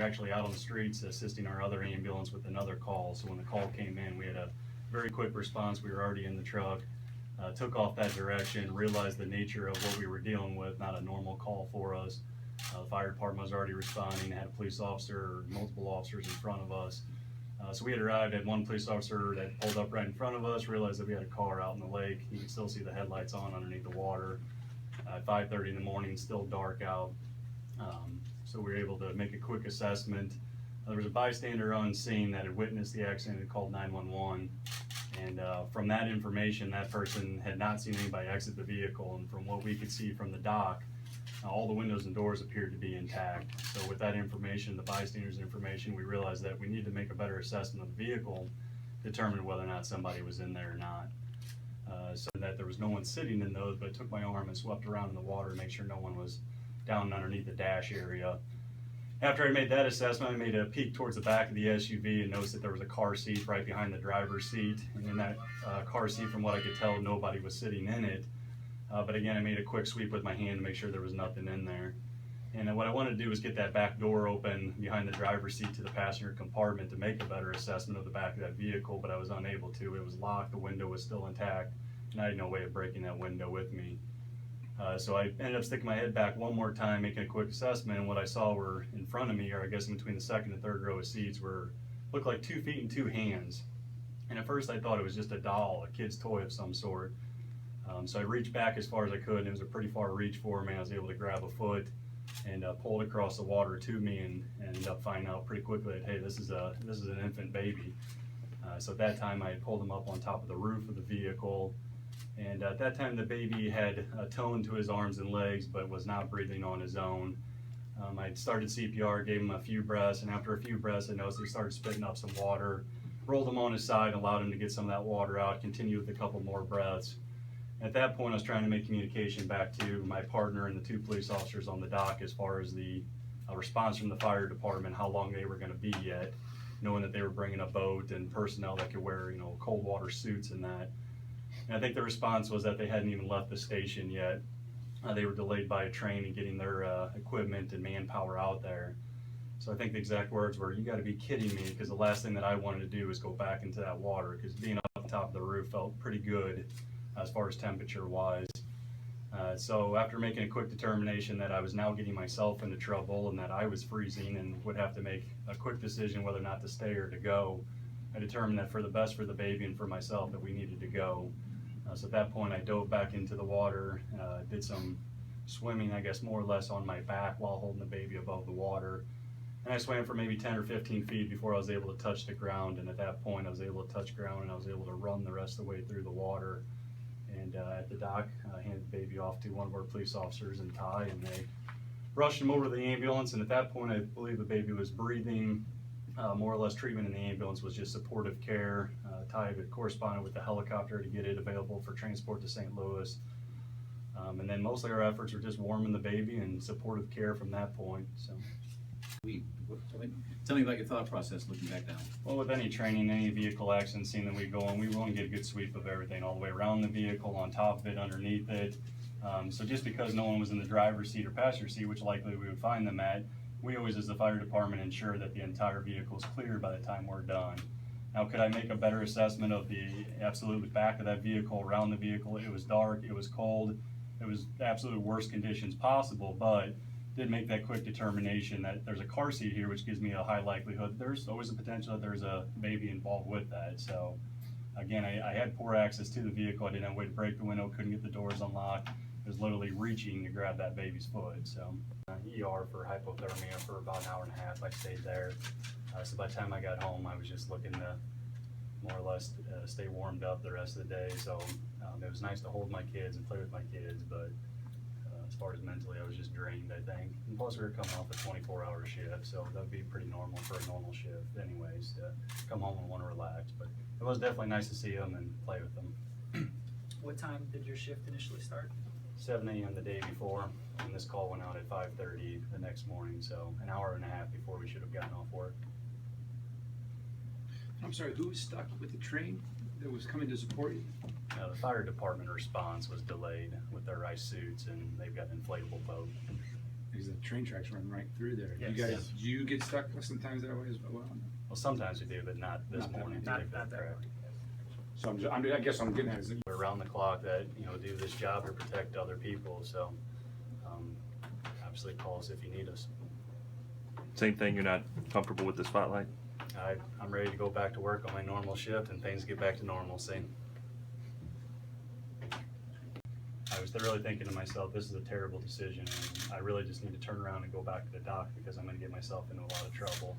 were actually out on the streets assisting our other ambulance with another call. So when the call came in, we had a very quick response. We were already in the truck, took off that direction, realized the nature of what we were dealing with, not a normal call for us. The fire department was already responding, had a police officer or multiple officers in front of us. So we had arrived at one police officer that pulled up right in front of us, realized that we had a car out in the lake. You could still see the headlights on underneath the water. At 5:30 in the morning, still dark out. So we were able to make a quick assessment. There was a bystander on scene that had witnessed the accident and called 911. And from that information, that person had not seen anybody exit the vehicle. And from what we could see from the dock, all the windows and doors appeared to be intact. So with that information, the bystander's information, we realized that we need to make a better assessment of the vehicle, determine whether or not somebody was in there or not. So that there was no one sitting in those, but I took my arm and swept around in the water to make sure no one was down underneath the dash area. After I made that assessment, I made a peek towards the back of the SUV and noticed that there was a car seat right behind the driver's seat. And in that car seat, from what I could tell, nobody was sitting in it. But again, I made a quick sweep with my hand to make sure there was nothing in there. And what I wanted to do was get that back door open behind the driver's seat to the passenger compartment to make a better assessment of the back of that vehicle, but I was unable to. It was locked, the window was still intact, and I had no way of breaking that window with me. So I ended up sticking my head back one more time, making a quick assessment, and what I saw were in front of me, or I guess in between the second and third row of seats, looked like 2 feet and 2 hands. And at first I thought it was just a doll, a kid's toy of some sort. So I reached back as far as I could, and it was a pretty far reach for me. I was able to grab a foot and pull it across the water to me, and ended up finding out pretty quickly that, hey, this is an infant baby. So at that time I had pulled him up on top of the roof of the vehicle. And at that time, the baby had a tone to his arms and legs, but was not breathing on his own. I started CPR, gave him a few breaths, and after a few breaths, I noticed he started spitting up some water. Rolled him on his side, allowed him to get some of that water out, continued with a couple more breaths. At that point, I was trying to make communication back to my partner and the 2 police officers on the dock as far as the response from the fire department, how long they were going to be yet, knowing that they were bringing a boat and personnel that could wear, cold water suits and that. And I think the response was that they hadn't even left the station yet. They were delayed by a train in getting their equipment and manpower out there. So I think the exact words were, "You got to be kidding me," because the last thing that I wanted to do was go back into that water, because being up on top of the roof felt pretty good as far as temperature wise. So after making a quick determination that I was now getting myself into trouble and that I was freezing and would have to make a quick decision whether or not to stay or to go, I determined that for the best for the baby and for myself that we needed to go. So at that point I dove back into the water, did some swimming, I guess more or less on my back while holding the baby above the water. And I swam for maybe 10 or 15 feet before I was able to touch the ground. And at that point I was able to touch ground and I was able to run the rest of the way through the water. And at the dock, I handed the baby off to one of our police officers and Ty, and they rushed him over to the ambulance. And at that point I believe the baby was breathing. More or less treatment in the ambulance was just supportive care. Ty had corresponded with the helicopter to get it available for transport to St. Louis. And then mostly our efforts were just warming the baby and supportive care from that point. So. Tell me about your thought process looking back down. Well, with any training, any vehicle accident scene that we go on, we want to get a good sweep of everything, all the way around the vehicle, on top of it, underneath it. So just because no one was in the driver's seat or passenger seat, which likely we would find them at, we always, as the fire department, ensure that the entire vehicle is clear by the time we're done. Now, could I make a better assessment of the absolute back of that vehicle, around the vehicle? It was dark, it was cold, it was the absolute worst conditions possible, but did make that quick determination that there's a car seat here, which gives me a high likelihood there's always a potential that there's a baby involved with that. So again, I had poor access to the vehicle. I didn't have a way to break the window, couldn't get the doors unlocked. I was literally reaching to grab that baby's foot. So ER for hypothermia for about an hour and a half. I stayed there. So by the time I got home, I was just looking to more or less stay warmed up the rest of the day. So it was nice to hold my kids and play with my kids, but as far as mentally, I was just drained, I think. And plus, we were coming off a 24-hour shift, so that would be pretty normal for a normal shift anyways, to come home and want to relax. But it was definitely nice to see them and play with them. What time did your shift initially start? 7 a.m. the day before, and this call went out at 5:30 the next morning, so an hour and a half before we should have gotten off work. I'm sorry, who was stuck with the train that was coming to support you? The fire department response was delayed with their ice suits, and they've got an inflatable boat. because the train tracks run right through there. Yes. You guys, do you get stuck sometimes that way as well? Well, sometimes we do, but not this Not that morning. much. to give Not that correct. one. So I guess I'm getting at is, We're around the clock that, do this job to protect other people, so, obviously call us if you need us. Same thing, you're not comfortable with the spotlight? I'm ready to go back to work on my normal shift and things get back to normalcy. I was thoroughly thinking to myself, this is a terrible decision, and I really just need to turn around and go back to the dock because I'm gonna get myself into a lot of trouble.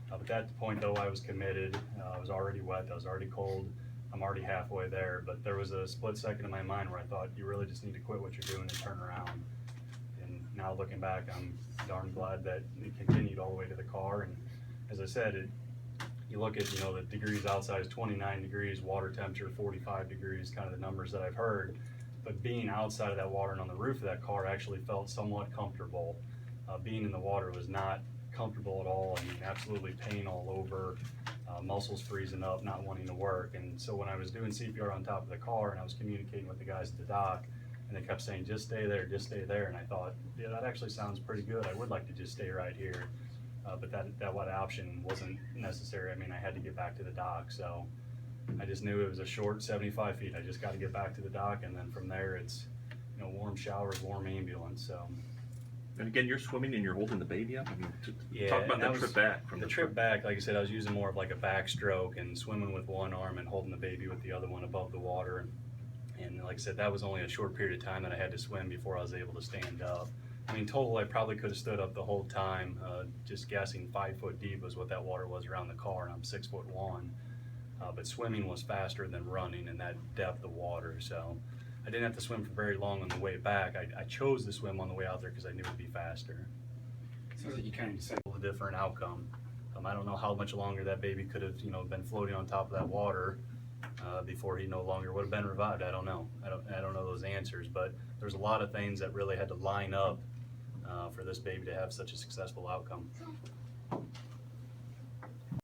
But at that point though, I was committed, I was already wet, I was already cold, I'm already halfway there, but there was a split second in my mind where I thought, you really just need to quit what you're doing and turn around. And now looking back, I'm darn glad that it continued all the way to the car, and as I said, you look at, the degrees outside is 29 degrees, water temperature 45 degrees, kind of the numbers that I've heard. But being outside of that water and on the roof of that car actually felt somewhat comfortable. Being in the water was not comfortable at all. I mean, absolutely pain all over, muscles freezing up, not wanting to work. And so when I was doing CPR on top of the car and I was communicating with the guys at the dock, and they kept saying, just stay there, just stay there. And I thought, yeah, that actually sounds pretty good. I would like to just stay right here. But that option wasn't necessary. I mean, I had to get back to the dock. So I just knew it was a short 75 feet. I just got to get back to the dock. And then from there, it's, warm showers, warm ambulance. So. And again, you're swimming and you're holding the baby up? I mean, Yeah, talk about and that trip back. From the trip back, like I said, I was using more of like a backstroke and swimming with one arm and holding the baby with the other one above the water. And like I said, that was only a short period of time that I had to swim before I was able to stand up. I mean, total, I probably could have stood up the whole time. Just guessing 5 foot deep was what that water was around the car, and I'm 6'1". But swimming was faster than running in that depth of water. So I didn't have to swim for very long on the way back. I chose to swim on the way out there because I knew it'd be faster. sounds like you kind of decided. A different outcome. I don't know how much longer that baby could have, been floating on top of that water before he no longer would have been revived. I don't know. I don't know those answers, but there's a lot of things that really had to line up for this baby to have such a successful outcome.